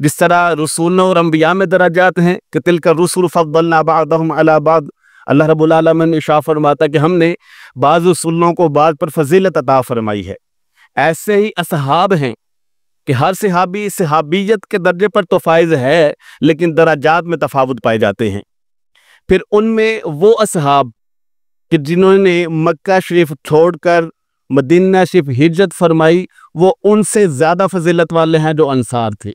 جس طرح رسولوں اور انبیاء میں درجات ہیں کہ تلک الرسل فضلنا بعضهم علی بعض، اللہ رب العالمین ارشاد فرماتا کہ ہم نے بعض رسولوں کو بعض پر فضیلت عطا فرمائی ہے۔ ایسے ہی اصحاب ہیں کہ ہر صحابی صحابیت کے درجے پر تو فائز ہے، لیکن درجات میں تفاوت پائے جاتے ہیں۔ پھر ان میں وہ اصحاب کہ جنہوں نے مکہ شریف چھوڑ کر مدینہ شریف ہجرت فرمائی، وہ ان سے زیادہ فضیلت والے ہیں جو انصار تھے۔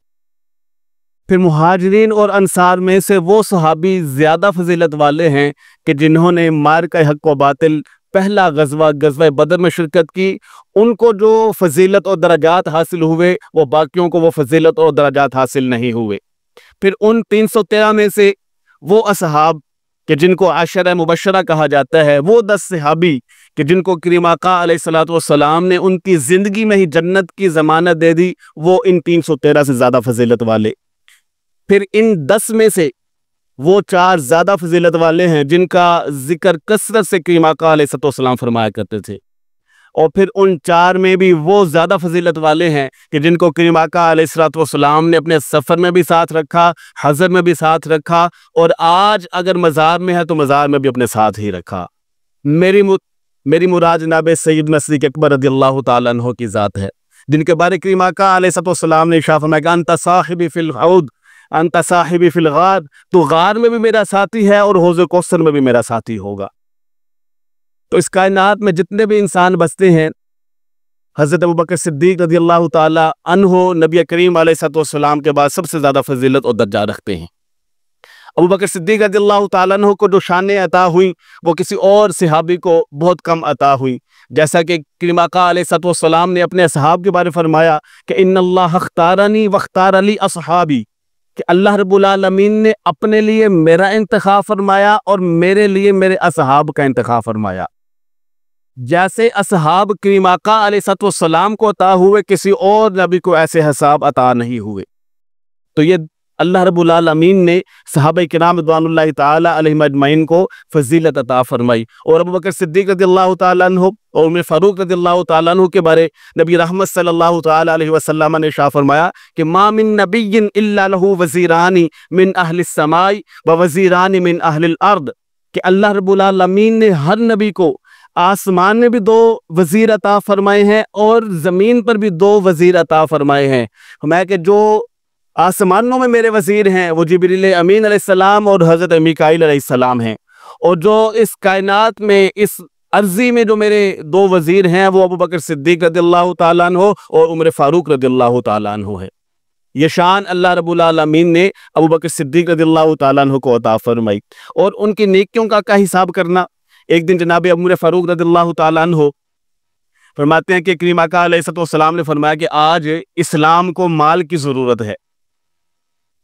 پھر مہاجرین اور انصار میں سے وہ صحابی زیادہ فضیلت والے ہیں کہ جنہوں نے معرکہ حق و باطل پہلا غزوہ بدر میں شرکت کی، ان کو جو فضیلت اور درجات حاصل ہوئے وہ باقیوں کو وہ فضیلت اور درجات حاصل نہیں ہوئے۔ پھر ان 313 میں سے وہ اصحاب کہ جن کو عشرہ مبشرہ کہا جاتا ہے، وہ 10 صحابی کہ جن کو کریم آقا علیہ الصلوۃ والسلام نے ان کی زندگی میں ہی جنت کی ضمانت دے دی، وہ ان 313 سے زیادہ فضیلت والے۔ پھر ان 10 میں سے وہ 4 زیادہ فضیلت والے ہیں جن کا ذکر کثرت سے کریم آقا علیہ الصلوۃ والسلام فرمایا کرتے تھے، اور پھر ان 4 میں بھی وہ زیادہ فضیلت والے ہیں کہ جن کو کریم آقا علیہ الصلوۃ والسلام نے اپنے سفر میں بھی ساتھ رکھا، حضر میں بھی ساتھ رکھا، اور آج اگر مزار میں ہے تو مزار میں بھی اپنے ساتھ ہی رکھا۔ میری مراد جناب سیدنا صدیق اکبر رضی اللہ تعالیٰ عنہ کی ذات ہے، جن کے بارے کریم آقا علیہ الصلوۃ والسلام نے ارشاد فرمایا کہ انت صاحبی فی الحوض انت صاحبی فی الغار، تو غار میں بھی میرا ساتھی ہے اور حوض کوثر میں بھی میرا ساتھی ہوگا۔ تو اس کائنات میں جتنے بھی انسان بستے ہیں، حضرت ابوبکر صدیق رضی اللہ تعالی عنہ نبی کریم علیہ الصلوۃ والسلام کے بعد سب سے زیادہ فضیلت اور درجہ رکھتے ہیں۔ ابوبکر صدیق رضی اللہ تعالیٰ عنہ کو جو شانیں عطا ہوئیں وہ کسی اور صحابی کو بہت کم عطا ہوئیں، جیسا کہ کریم آقا علیہ الصلوۃ والسلام نے اپنے اصحاب کے بارے فرمایا کہ ان اللہ اختارنی واختار لی اصحابی، کہ اللہ رب العالمین نے اپنے لیے میرا انتخاب فرمایا اور میرے لیے میرے اصحاب کا انتخاب فرمایا۔ جیسے اصحاب کریم آقا علیہ الصلوۃ والسلام کو عطا ہوئے، کسی اور نبی کو ایسے اصحاب عطا نہیں ہوئے۔ تو یہ اللہ رب العالمین نے صحابہ کرام رضوان اللہ تعالی علیہم اجمعین کو فضیلت عطا فرمائی۔ اور ابوبکر صدیق رضی اللہ تعالیٰ عنہ اور عمر فاروق رضی اللہ تعالیٰ عنہ کے بارے نبی رحمت صلی اللہ تعالی علیہ وسلم نے ارشاد فرمایا کہ ما من نبی الا له وزیران من اہل السماء ووزیران من اہل الارض، کہ اللہ رب العالمین نے ہر نبی کو آسمان میں بھی 2 وزیر عطا فرمائے ہیں اور زمین پر بھی 2 وزیر عطا فرمائے ہیں۔ میں کہ جو آسمانوں میں میرے وزیر ہیں وہ جبریل امین علیہ السلام اور حضرت میکائیل علیہ السلام ہیں، اور جو اس کائنات میں اس عرضی میں جو میرے 2 وزیر ہیں وہ ابوبکر صدیق رضی اللہ تعالیٰ عنہ اور عمر فاروق رضی اللہ تعالیٰ عنہ ہے۔ یہ شان اللہ رب العالمین نے ابوبکر صدیق رضی اللہ تعالیٰ عنہ کو عطا فرمائی۔ اور ان کی نیکیوں کا کیا حساب کرنا، ایک دن جناب عمر فاروق رضی اللہ تعالیٰ عنہ فرماتے ہیں کہ کریم آقا علیہ الصلوۃ والسلام نے فرمایا کہ آج اسلام کو مال کی ضرورت ہے،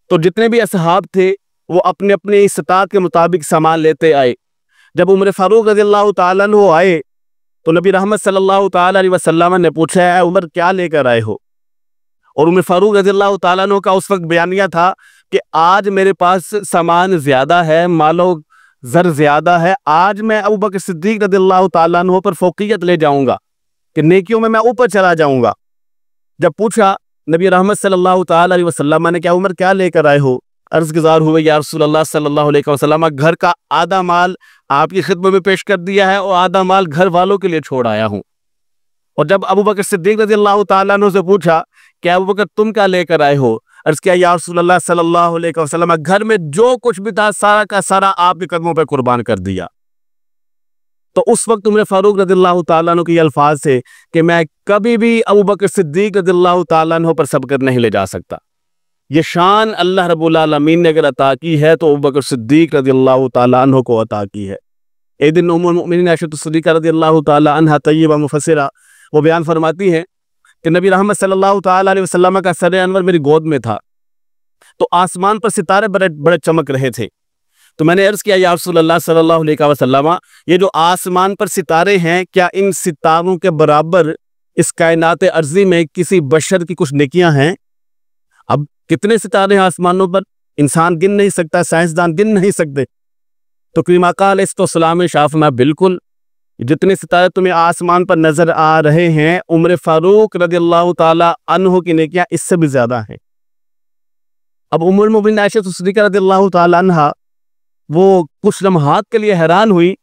تو جتنے بھی اصحاب تھے وہ اپنے اپنے استطاعت کے مطابق سامان لیتے آئے۔ جب عمر فاروق رضی اللہ تعالیٰ عنہ آئے تو نبی رحمت صلی اللہ تعالیٰ علیہ وسلم نے پوچھا ہے عمر کیا لے کر آئے ہو؟ اور عمر فاروق رضی اللہ تعالیٰ عنہ کا اس وقت بیانیہ تھا کہ آج میرے پاس سامان زیادہ ہے، مال و زر زیادہ ہے، آج میں ابوبکر صدیق رضی اللہ تعالیٰ عنہ پر فوقیت لے جاؤں گا کہ نیکیوں میں اوپر چلا جاؤں گا۔ جب پوچھا نبی رحمت صلی اللہ تعالیٰ علیہ وسلم نے کہ عمر کیا لے کر آئے ہو؟ عرض گزار ہوئے یا رسول اللہ صلی اللہ علیہ وسلم گھر کا آدھا مال آپ کی خدمت میں پیش کر دیا ہے اور آدھا مال گھر والوں کے لیے چھوڑ آیا ہوں۔ اور جب ابوبکر صدیق رضی اللہ تعالیٰ عنہ سے پوچھا کہ ابوبکر تم کیا لے کر آئے ہو؟ عرض کیا یا رسول اللہ صلی اللہ علیہ وسلم گھر میں جو کچھ بھی تھا سارا کا سارا آپ کے قدموں پہ قربان کر دیا۔ تو اس وقت عمر فاروق رضی اللہ تعالیٰ عنہ کے یہ الفاظ تھے کہ میں کبھی بھی ابوبکر صدیق رضی اللہ تعالیٰ عنہ پر سبقت نہیں لے جا سکتا۔ یہ شان اللہ رب العالمین نے اگر عطا کی ہے تو ابوبکر صدیق رضی اللہ تعالیٰ عنہ کو عطا کی ہے۔ ایک دن ام المؤمنین عائشہ صدیقہ رضی اللہ تعالیٰ عنہ طیبہ مفسرہ وہ بیان فرماتی ہیں کہ نبی رحمت صلی اللہ تعالیٰ علیہ وسلم کا سر انور میری گود میں تھا، تو آسمان پر ستارے بڑے چمک رہے تھے، تو میں نے عرض کیا یا رسول اللہ صلی اللہ علیہ وسلم یہ جو آسمان پر ستارے ہیں کیا ان ستاروں کے برابر اس کائنات ارضی میں کسی بشر کی کچھ نیکیاں ہیں؟ اب کتنے ستارے ہیں آسمانوں پر انسان گن نہیں سکتا، سائنسدان گن نہیں سکتے۔ تو کریم آقا علیہ السلام شاف میں بالکل جتنے ستارے تمہیں آسمان پر نظر آ رہے ہیں عمر فاروق رضی اللہ تعالی عنہ کی نیکیاں اس سے بھی زیادہ ہیں۔ اب ام المؤمنین عائشہ صدیقہ رضی اللہ تعالی عنہا وہ کچھ لمحات کے لیے حیران ہوئی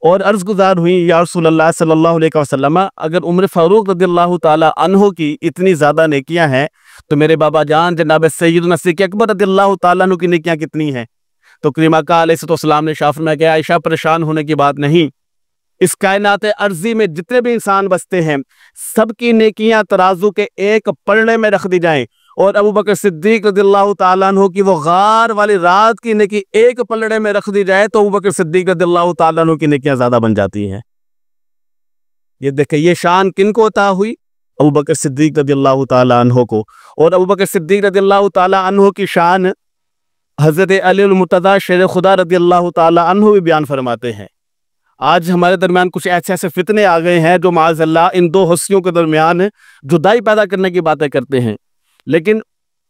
اور عرض گزار ہوئی، یا رسول اللہ صلی اللہ علیہ وسلم، اگر عمر فاروق رضی اللہ تعالی عنہ کی اتنی زیادہ نیکیاں ہیں تو میرے بابا جان جناب سیدنا صدیق اکبر رضی اللہ تعالیٰ عنہ کی نیکیاں کتنی ہیں؟ تو کریم آقا علیہ السلام نے ارشاد فرمایا کہ عائشہ پریشان ہونے کی بات نہیں، اس کائنات ارضی میں جتنے بھی انسان بستے ہیں سب کی نیکیاں ترازو کے ایک پلڑے میں رکھ دی جائیں، اور ابو بکر صدیق رضی اللہ تعالیٰ عنہ کی وہ غار والی رات کی نیکی ایک پلڑے میں رکھ دی جائے تو ابو بکر صدیق رضی اللہ تعالیٰ عنہ کی نیکیاں زیادہ بن جاتی ہیں۔ یہ دیکھیں یہ شان کن کو عطا ہوئی؟ ابو بکر صدیق رضی اللہ تعالیٰ عنہ کو۔ اور ابو بکر صدیق رضی اللہ تعالیٰ عنہ کی شان حضرت علی المرتضیٰ شیر خدا رضی اللہ تعالیٰ عنہ بھی بیان فرماتے ہیں۔ آج ہمارے درمیان کچھ ایسے فتنے آ گئے ہیں جو معاذ اللہ ان دو ہستیوں کے درمیان جدائی پیدا کرنے کی باتیں کرتے ہیں، لیکن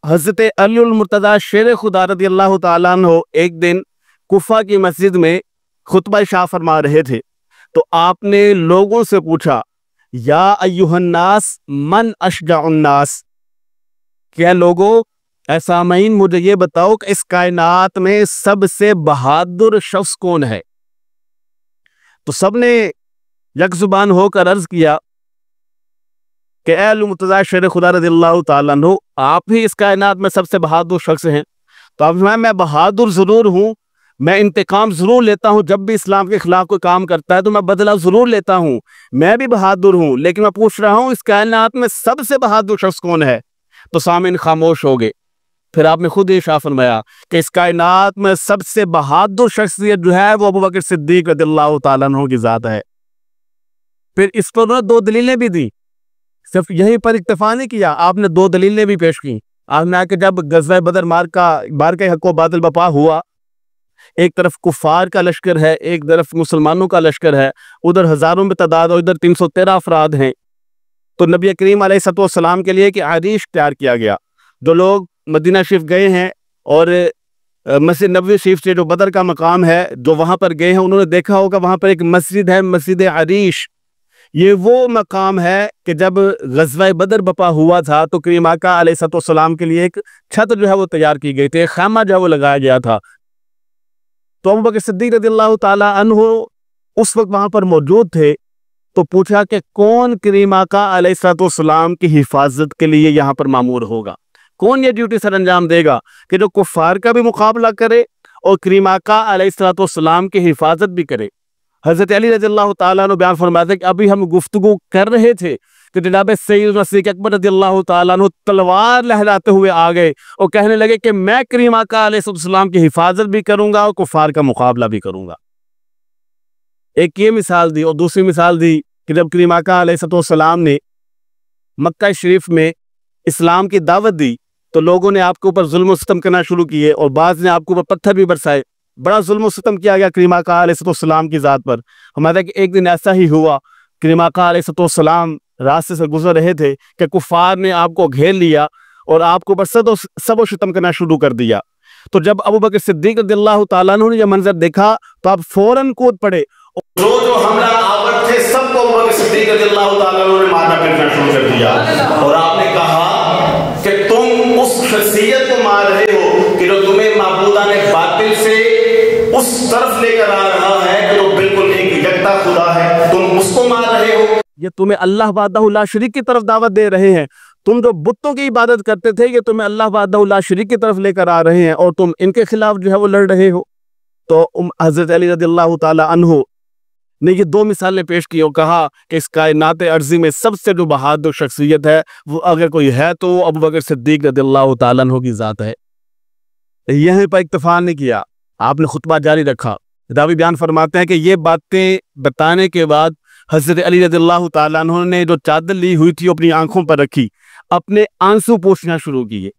حضرت علی المرتضیٰ شیر خدا رضی اللہ تعالیٰ عنہ ایک دن کوفہ کی مسجد میں خطبہ شاہ فرما رہے تھے، تو آپ نے لوگوں سے پوچھا، یا ایھا الناس من اشجع الناس، کیا لوگوں اے سامعین مجھے یہ بتاؤ کہ اس کائنات میں سب سے بہادر شخص کون ہے؟ تو سب نے یک زبان ہو کر عرض کیا کہ اے علی المرتضیٰ شیر خدا رضی اللہ تعالیٰ عنہ، آپ ہی اس کائنات میں سب سے بہادر شخص ہیں۔ تو آپ میں بہادر ضرور ہوں، میں انتقام ضرور لیتا ہوں، جب بھی اسلام کے خلاف کوئی کام کرتا ہے تو میں بدلہ ضرور لیتا ہوں، میں بھی بہادر ہوں، لیکن میں پوچھ رہا ہوں اس کائنات میں سب سے بہادر شخص کون ہے؟ تو سامعین خاموش ہو گئے۔ پھر آپ نے خود ہی ارشاد فرمایا کہ اس کائنات میں سب سے بہادر شخصیت جو ہے وہ ابو بکر صدیق رضی اللہ تعالیٰ عنہ کی ذات ہے۔ پھر اس پر انہوں نے دو دلیلیں بھی دی، صرف یہیں پر اکتفا نہیں کیا، آپ نے دو دلیلیں بھی پیش کی۔ آپ نے کہ جب غزوہ بدر مارکہ حق و باطل بپا ہوا، ایک طرف کفار کا لشکر ہے، ایک طرف مسلمانوں کا لشکر ہے، ادھر ہزاروں میں تعداد اور ادھر 313 افراد ہیں، تو نبی کریم علیہ السلام کے لیے ایک عریش تیار کیا گیا۔ جو لوگ مدینہ شریف گئے ہیں اور مسجد نبوی شریف سے جو بدر کا مقام ہے جو وہاں پر گئے ہیں، انہوں نے دیکھا ہوگا وہاں پر ایک مسجد ہے، مسجد عریش۔ یہ وہ مقام ہے کہ جب غزوہ بدر بپا ہوا تھا تو کریم آقا علیہ السلام کے لیے ایک چھت جو ہے وہ تیار کی گئی تھی، ایک خیمہ جو ہے وہ لگایا گیا تھا۔ تو ابو بکر صدیق رضی اللہ تعالیٰ عنہ اس وقت وہاں پر موجود تھے، تو پوچھا کہ کون کریم آقا علیہ السلام کی حفاظت کے لیے یہاں پر مامور ہوگا، کون یہ ڈیوٹی سر انجام دے گا کہ جو کفار کا بھی مقابلہ کرے اور کریم آقا علیہ السلام کی حفاظت بھی کرے۔ حضرت علی رضی اللہ تعالیٰ عنہ بیان فرماتے ہیں کہ ابھی ہم گفتگو کر رہے تھے کہ جناب سیدنا صدیق اکبر رضی اللہ تعالیٰ عنہ تلوار لہراتے ہوئے آ گئے اور کہنے لگے کہ میں کریم آقا علیہ السلام کی حفاظت بھی کروں گا اور کفار کا مقابلہ بھی کروں گا۔ ایک یہ مثال دی، اور دوسری مثال دی کہ جب کریم آقا علیہ السلام نے مکہ شریف میں اسلام کی دعوت دی تو لوگوں نے آپ کے اوپر ظلم و ستم کرنا شروع کیے، اور بعض نے آپ کے اوپر پتھر بھی برسائے، بڑا ظلم و ستم کیا گیا کریم آقا علیہ السلام کی ذات پر۔ ہمارا کہ ایک دن ایسا ہی ہوا، کریم آقا علیہ السلام راستے سے گزر رہے تھے کہ کفار نے آپ کو گھیر لیا اور آپ کو اوپر سب و شتم کرنا شروع کر دیا۔ تو جب ابو بکر صدیق رضی اللہ تعالیٰ عنہ نے یہ منظر دیکھا تو آپ فوراً کود پڑے، جو حملہ آور تھے سب کو ابو بکر صدیق رضی اللہ تعالیٰ عنہ نے مارنا پیٹنا شروع کر دیا، اور آپ نے کہا کہ تم اس شخصیت کو مار رہے ہو کہ جو تمہیں معبودان باطل سے اس طرف لے کر آ رہا ہے کہ جو بالکل ایک یکتا خدا ہے، تم اس کو مار رہے ہو۔ یہ تمہیں اللہ وحدہ لا شریک کی طرف دعوت دے رہے ہیں، تم جو بتوں کی عبادت کرتے تھے یہ تمہیں اللہ وحدہ لا شریک کی طرف لے کر آ رہے ہیں اور تم ان کے خلاف جو ہے وہ لڑ رہے ہو۔ تو حضرت علی رضی اللہ تعالی عنہ نے یہ دو مثالیں پیش کی اور کہا کہ اس کائنات ارضی میں سب سے جو بہادر شخصیت ہے وہ اگر کوئی ہے تو ابو بکر صدیق رضی اللہ تعالیٰ عنہ کی ذات ہے۔ یہیں پر اکتفا نہیں کیا، آپ نے خطبہ جاری رکھا۔ راوی بیان فرماتے ہیں کہ یہ باتیں بتانے کے بعد حضرت علی رضی اللہ تعالیٰ عنہ نے جو چادر لی ہوئی تھی اپنی آنکھوں پر رکھی، اپنے آنسو پوچھنا شروع کیے۔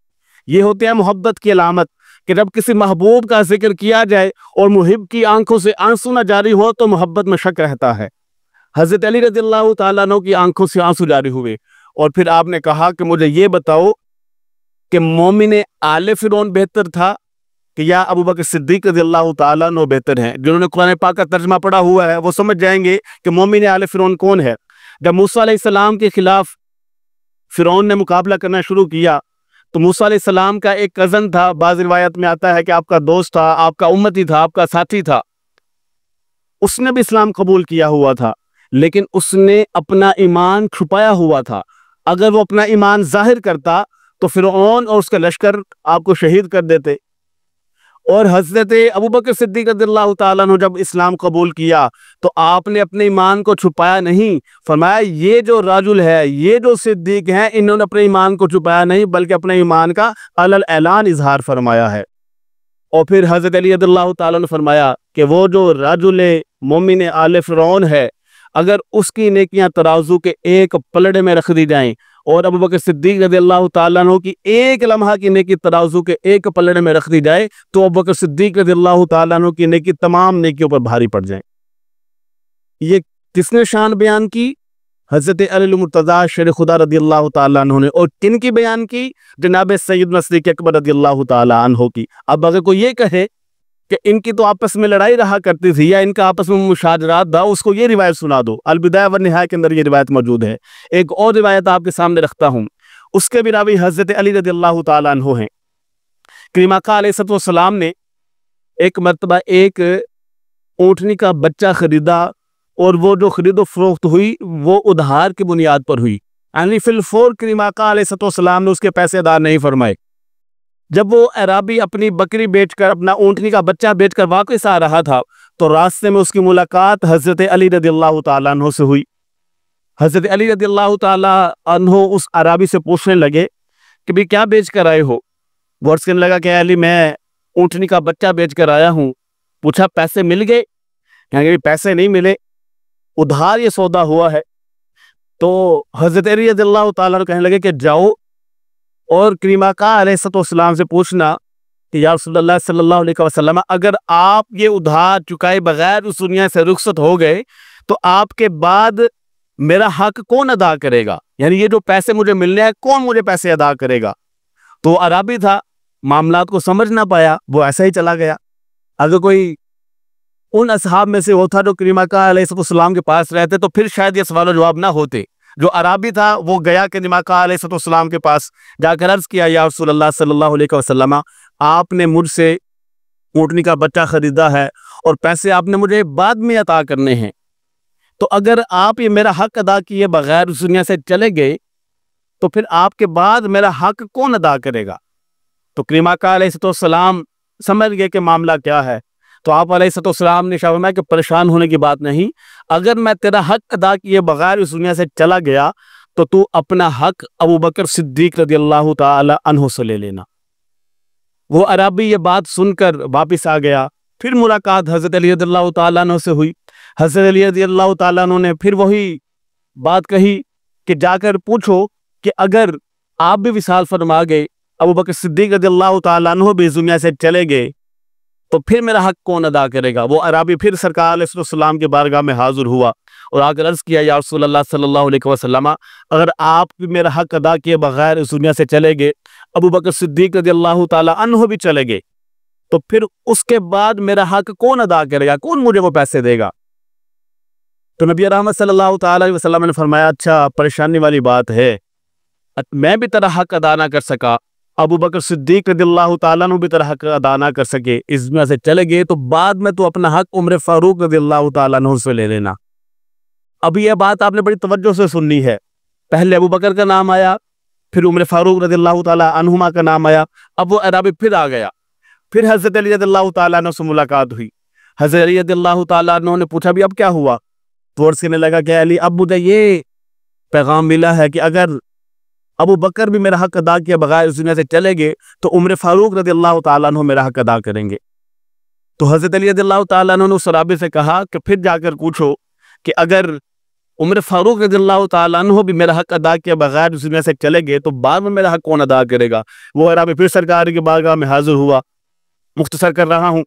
یہ ہوتے ہیں محبت کی علامت کہ جب کسی محبوب کا ذکر کیا جائے اور محب کی آنکھوں سے آنسو نہ جاری ہو تو محبت میں شک رہتا ہے۔ حضرت علی رضی اللہ تعالیٰ عنہ کی آنکھوں سے آنسو جاری ہوئے، اور پھر آپ نے کہا کہ مجھے یہ بتاؤ کہ مومن آل فرعون بہتر تھا کہ یا ابو بکر صدیق رضی اللہ تعالیٰ عنہ بہتر ہیں؟ جنہوں نے قرآن پاک کا ترجمہ پڑھا ہوا ہے وہ سمجھ جائیں گے کہ مومن آل فرعون کون ہے۔ جب موسیٰ علیہ السلام کے خلاف فرعون نے مقابلہ کرنا شروع کیا تو موسیٰ علیہ السلام کا ایک کزن تھا، بعض روایت میں آتا ہے کہ آپ کا دوست تھا، آپ کا امتی تھا، آپ کا ساتھی تھا، اس نے بھی اسلام قبول کیا ہوا تھا، لیکن اس نے اپنا ایمان چھپایا ہوا تھا۔ اگر وہ اپنا ایمان ظاہر کرتا تو فرعون اور اس کا لشکر آپ کو شہید کر دیتے۔ اور حضرت ابوبکر صدیق رضی اللہ تعالیٰ عنہ جب اسلام قبول کیا تو آپ نے اپنے ایمان کو چھپایا نہیں، فرمایا یہ جو راجل ہے، یہ جو صدیق ہیں، انہوں نے اپنے ایمان کو چھپایا نہیں بلکہ اپنے ایمان کا علی الاعلان اظہار فرمایا ہے۔ اور پھر حضرت علی رضی اللہ تعالیٰ نے فرمایا کہ وہ جو راجل مومن آل فرعون ہے، اگر اس کی نیکیاں ترازو کے ایک پلڑے میں رکھ دی جائیں اور ابوبکر صدیق رضی اللہ تعالیٰ عنہ کی ایک لمحہ کی نیکی ترازو کے ایک پلڑے میں رکھ دی جائے تو ابوبکر صدیق رضی اللہ تعالیٰ عنہ کی نیکی تمام نیکیوں پر بھاری پڑ جائیں۔ یہ کس نے شان بیان کی؟ حضرت علی المرتضیٰ شیر خدا رضی اللہ تعالیٰ عنہ نے۔ اور کن کی بیان کی؟ جناب سیدنا صدیق اکبر رضی اللہ تعالیٰ عنہ کی۔ اب اگر کوئی یہ کہے کہ ان کی تو آپس میں لڑائی رہا کرتی تھی یا ان کا آپس میں مشاجرات تھا، اس کو یہ روایت سنا دو۔ البدایہ والنہایہ کے اندر یہ روایت موجود ہے۔ ایک اور روایت آپ کے سامنے رکھتا ہوں، اس کے بھی راوی حضرت علی رضی اللہ تعالیٰ عنہ ہیں۔ کریم آقا علیہ السلام نے ایک مرتبہ ایک اونٹنی کا بچہ خریدا، اور وہ جو خرید و فروخت ہوئی وہ ادھار کی بنیاد پر ہوئی، یعنی فی الفور کریم آقا علیہ السلام نے اس کے پیسے ادا نہیں فرمائے۔ جب وہ اعرابی اپنی بکری بیچ کر، اپنا اونٹنی کا بچہ بیچ کر واپس آ رہا تھا تو راستے میں اس کی ملاقات حضرت علی رضی اللہ تعالیٰ عنہ سے ہوئی۔ حضرت علی رضی اللہ تعالیٰ عنہ اس اعرابی سے پوچھنے لگے کہ بھی کیا بیچ کر آئے ہو؟ وہ عرض کرنے لگا کہ علی میں اونٹنی کا بچہ بیچ کر آیا ہوں۔ پوچھا پیسے مل گئے؟ کہیں گے پیسے نہیں ملے، ادھار یہ سودا ہوا ہے۔ تو حضرت علی رضی اللہ تعالیٰ عنہ کہنے لگے کہ جاؤ اور کریم آقا علیہ السلام سے پوچھنا کہ یا رسول اللہ صلی اللہ علیہ وسلم، اگر آپ یہ ادھار چکائے بغیر اس دنیا سے رخصت ہو گئے تو آپ کے بعد میرا حق کون ادا کرے گا؟ یعنی یہ جو پیسے مجھے ملنے ہیں کون مجھے پیسے ادا کرے گا؟ تو عربی تھا، معاملات کو سمجھ نہ پایا، وہ ایسا ہی چلا گیا۔ اگر کوئی ان اصحاب میں سے وہ تھا جو کریم آقا علیہ السلام کے پاس رہتے تو پھر شاید یہ سوال و جواب نہ ہوتے۔ جو عربی تھا وہ گیا کریم آقا علیہ السلام کے پاس، جا کر عرض کیا یا رسول اللہ صلی اللہ علیہ وسلم، آپ نے مجھ سے اونٹنی کا بچہ خریدا ہے اور پیسے آپ نے مجھے بعد میں عطا کرنے ہیں، تو اگر آپ یہ میرا حق ادا کیے بغیر اس دنیا سے چلے گئے تو پھر آپ کے بعد میرا حق کون ادا کرے گا؟ تو کریم آقا علیہ السلام سمجھ گئے کہ معاملہ کیا ہے۔ تو آپ علیہ السلام نے فرمایا کہ پریشان ہونے کی بات نہیں، اگر میں تیرا حق ادا کیے بغیر اس دنیا سے چلا گیا تو تو اپنا حق ابوبکر صدیق رضی اللہ تعالی عنہ سے لے لینا۔ وہ عربی یہ بات سن کر واپس آ گیا۔ پھر ملاقات حضرت علی رضی اللہ تعالیٰ عنہ سے ہوئی۔ حضرت علی رضی اللہ تعالیٰ عنہ نے پھر وہی بات کہی کہ جا کر پوچھو کہ اگر آپ بھی وصال فرما گئے، ابوبکر صدیق رضی اللہ تعالیٰ عنہ بھی اس دنیا سے چلے گئے تو پھر میرا حق کون ادا کرے گا؟ وہ عربی پھر سرکار علیہ السلام کے بارگاہ میں حاضر ہوا اور آ کر عرض کیا یا رسول اللہ صلی اللہ علیہ وسلم، اگر آپ بھی میرا حق ادا کیے بغیر اس دنیا سے چلے گئے، ابوبکر صدیق رضی اللہ تعالیٰ عنہ بھی چلے گئے، تو پھر اس کے بعد میرا حق کون ادا کرے گا؟ کون مجھے وہ پیسے دے گا؟ تو نبی رحمت صلی اللہ تعالیٰ علیہ وسلم نے فرمایا اچھا پریشانی والی بات ہے، میں بھی تیرا حق ادا نہ کر سکا، ابوبکر صدیق رضی اللہ تعالیٰ عنہ بھی تیرا حق ادا نہ کر سکے، اس دنیا سے چلے گئے تو بعد میں تو اپنا حق عمر فاروق رضی اللہ تعالیٰ عنہ سے لے لینا۔ اب یہ بات آپ نے بڑی توجہ سے سننی ہے، پہلے ابوبکر کا نام آیا، پھر عمر فاروق رضی اللہ تعالیٰ عنہما کا نام آیا، اب وہ عربی پھر آ گیا۔ پھر حضرت علی رضی اللہ تعالیٰ عنہ سے ملاقات ہوئی۔ حضرت علی رضی اللہ تعالیٰ عنہ نے پوچھا بھی اب کیا ہوا؟ تو عرض کرنے لگا کہ علی اب مجھے یہ پیغام ملا ہے کہ اگر ابو بکر بھی میرا حق ادا کیا بغیر اس دنیا سے چلے گئے تو عمر فاروق رضی اللہ تعالیٰ عنہ میرا حق ادا کریں گے۔ تو حضرت علی رضی اللہ تعالیٰ عنہ نے اس صحابی سے کہا کہ پھر جا کر پوچھو کہ اگر عمر فاروق رضی اللہ تعالیٰ عنہ بھی میرا حق ادا کیا بغیر اس دنیا سے چلے گئے تو بعد میں میرا حق کون ادا کرے گا؟ وہ عربی پھر سرکار کی بارگاہ میں حاضر ہوا۔ مختصر کر رہا ہوں،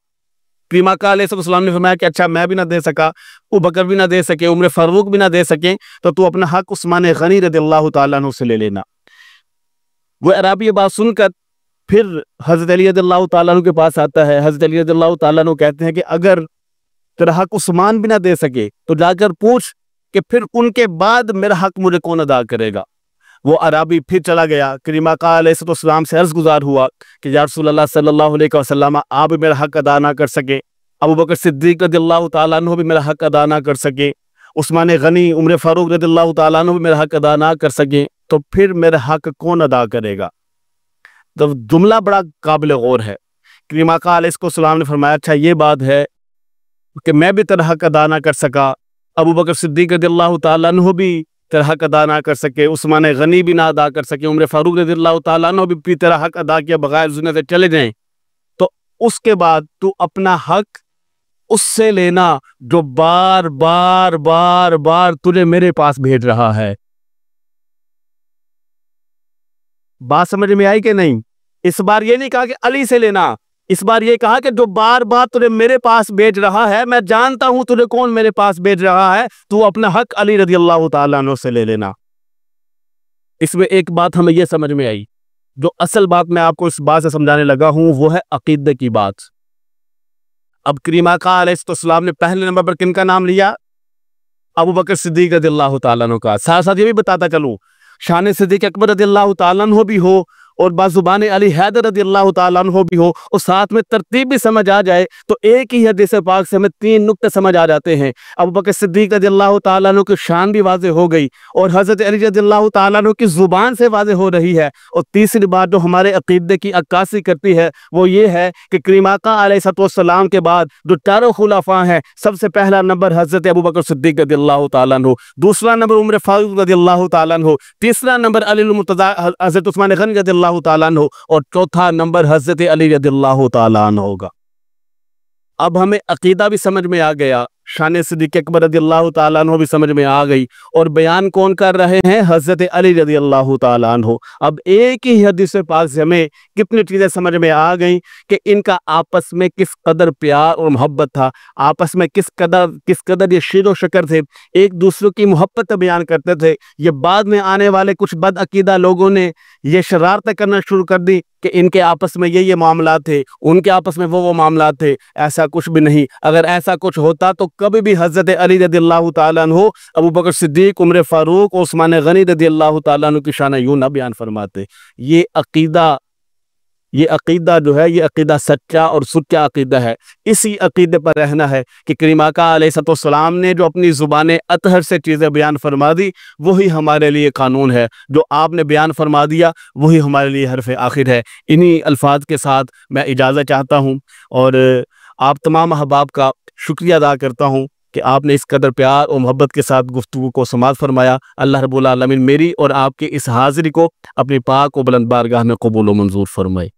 کریم آقا علیہ السلام نے فرمایا کہ اچھا میں بھی نہ دے سکا، ابو بکر بھی نہ دے سکے، عمر فاروق بھی نہ دے سکیں، تو اپنا حق عثمان غنی رضی اللہ تعالیٰ عنہ سے لے لینا۔ وہ عربی یہ بات سن کر پھر حضرت علی رضی اللہ تعالیٰ عنہ کے پاس آتا ہے۔ حضرت علی رضی اللہ تعالیٰ عنہ کہتے ہیں کہ اگر تیرا حق عثمان بھی نہ دے سکے تو جا کر پوچھ کہ پھر ان کے بعد میرا حق مجھے کون ادا کرے گا؟ وہ عربی پھر چلا گیا، کریم آقا علیہ السلام سے عرض گزار ہوا کہ یا رسول اللہ صلی اللہ علیہ وسلم آپ بھی میرا حق ادا نہ کر سکے، ابو بکر صدیق رضی اللہ تعالیٰ عنہ بھی میرا حق ادا نہ کر سکے، عثمان غنی، عمر فاروق رضی اللہ تعالیٰ عنہ بھی میرا حق ادا نہ کر سکیں، تو پھر میرا حق کون ادا کرے گا؟ تو جملہ بڑا قابل غور ہے۔ کریم آقا علیہ السلام نے فرمایا اچھا یہ بات ہے کہ میں بھی تیرا حق ادا نہ کر سکا، ابو بکر صدیق رضی اللہ تعالیٰ عنہ بھی تیرا حق ادا نہ کر سکے، عثمان غنی بھی نہ ادا کر سکے، عمر فاروق رضی اللہ تعالیٰ عنہ بھی تیرا حق ادا کیا بغیر دنیا سے چلے جائیں، تو اس کے بعد تو اپنا حق اس سے لینا جو بار بار بار بار تجھے میرے پاس بھیج رہا ہے۔ بات سمجھ میں آئی کہ نہیں؟ اس بار یہ نہیں کہا کہ علی سے لینا، اس بار یہ کہا کہ جو بار بار تجھے میرے پاس بھیج رہا ہے، میں جانتا ہوں تجھے کون میرے پاس بھیج رہا ہے، تو اپنا حق علی رضی اللہ تعالیٰ عنہ سے لے لینا۔ اس میں ایک بات ہمیں یہ سمجھ میں آئی، جو اصل بات میں آپ کو اس بات سے سمجھانے لگا ہوں وہ ہے عقیدے کی بات۔ اب کریم آقا علیہ السلام نے پہلے نمبر پر کن کا نام لیا؟ ابو بکر صدیق رضی اللہ تعالیٰ عنہ کا۔ ساتھ ساتھ یہ بھی بتاتا چلوں، شان صدیق اکبر رضی اللہ تعالیٰ عنہ بھی ہو اور بازبان علی حیدر رضی اللہ تعالیٰ عنہ بھی ہو، اور ساتھ میں ترتیب بھی سمجھ آ جائے تو ایک ہی حدیث پاک سے ہمیں 3 نقطے سمجھ آ جاتے ہیں۔ ابو بکر صدیق رضی اللہ تعالیٰ عنہ کی شان بھی واضح ہو گئی، اور حضرت علی رضی اللہ تعالیٰ عنہ کی زبان سے واضح ہو رہی ہے، اور تیسری بات جو ہمارے عقیدے کی عکاسی کرتی ہے وہ یہ ہے کہ کریم آقا علیہ السلام کے بعد جو چاروں خلفاء ہیں، سب سے پہلا نمبر حضرت ابو بکر صدیق رضی اللہ تعالیٰ عنہ، دوسرا نمبر عمر فاروق رضی اللہ تعالیٰ عنہ، تیسرا نمبر علی المرتضیٰ حضرت عثمان غنی رضی اللہ تعالیٰ عنہ، اور چوتھا نمبر حضرت علی رضی اللہ تعالیٰ عنہ ہوگا۔ اب ہمیں عقیدہ بھی سمجھ میں آ گیا، شان صدیق اکبر رضی اللہ تعالیٰ عنہ بھی سمجھ میں آ گئی، اور بیان کون کر رہے ہیں؟ حضرت علی رضی اللہ تعالیٰ عنہ۔ اب ایک ہی حدیث پاک سے ہمیں کتنی چیزیں سمجھ میں آ گئیں کہ ان کا آپس میں کس قدر پیار اور محبت تھا، آپس میں کس قدر یہ شیر و شکر تھے، ایک دوسرے کی محبت بیان کرتے تھے۔ یہ بعد میں آنے والے کچھ بد عقیدہ لوگوں نے یہ شرارتیں کرنا شروع کر دی کہ ان کے آپس میں یہ معاملات تھے، ان کے آپس میں وہ معاملات تھے۔ ایسا کچھ بھی نہیں۔ اگر ایسا کچھ ہوتا تو کبھی بھی حضرت علی رضی اللہ تعالیٰ عنہ، ابو بکر صدیق، عمر فاروق، عثمان غنی رضی اللہ تعالیٰ عنہ کی شان یوں نہ بیان فرماتے۔ یہ عقیدہ جو ہے، یہ عقیدہ سچا اور سچا عقیدہ ہے۔ اسی عقیدے پر رہنا ہے کہ کریم آقا علیہ السلام نے جو اپنی زبان اطہر سے چیزیں بیان فرما دی، وہی ہمارے لیے قانون ہے۔ جو آپ نے بیان فرما دیا وہی ہمارے لیے حرف آخر ہے۔ انہی الفاظ کے ساتھ میں اجازت چاہتا ہوں، اور آپ تمام احباب کا شکریہ ادا کرتا ہوں کہ آپ نے اس قدر پیار اور محبت کے ساتھ گفتگو کو سماعت فرمایا۔ اللہ رب العالمین میری اور آپ کی اس حاضری کو اپنی پاک و بلند بارگاہ میں قبول و منظور فرمائے۔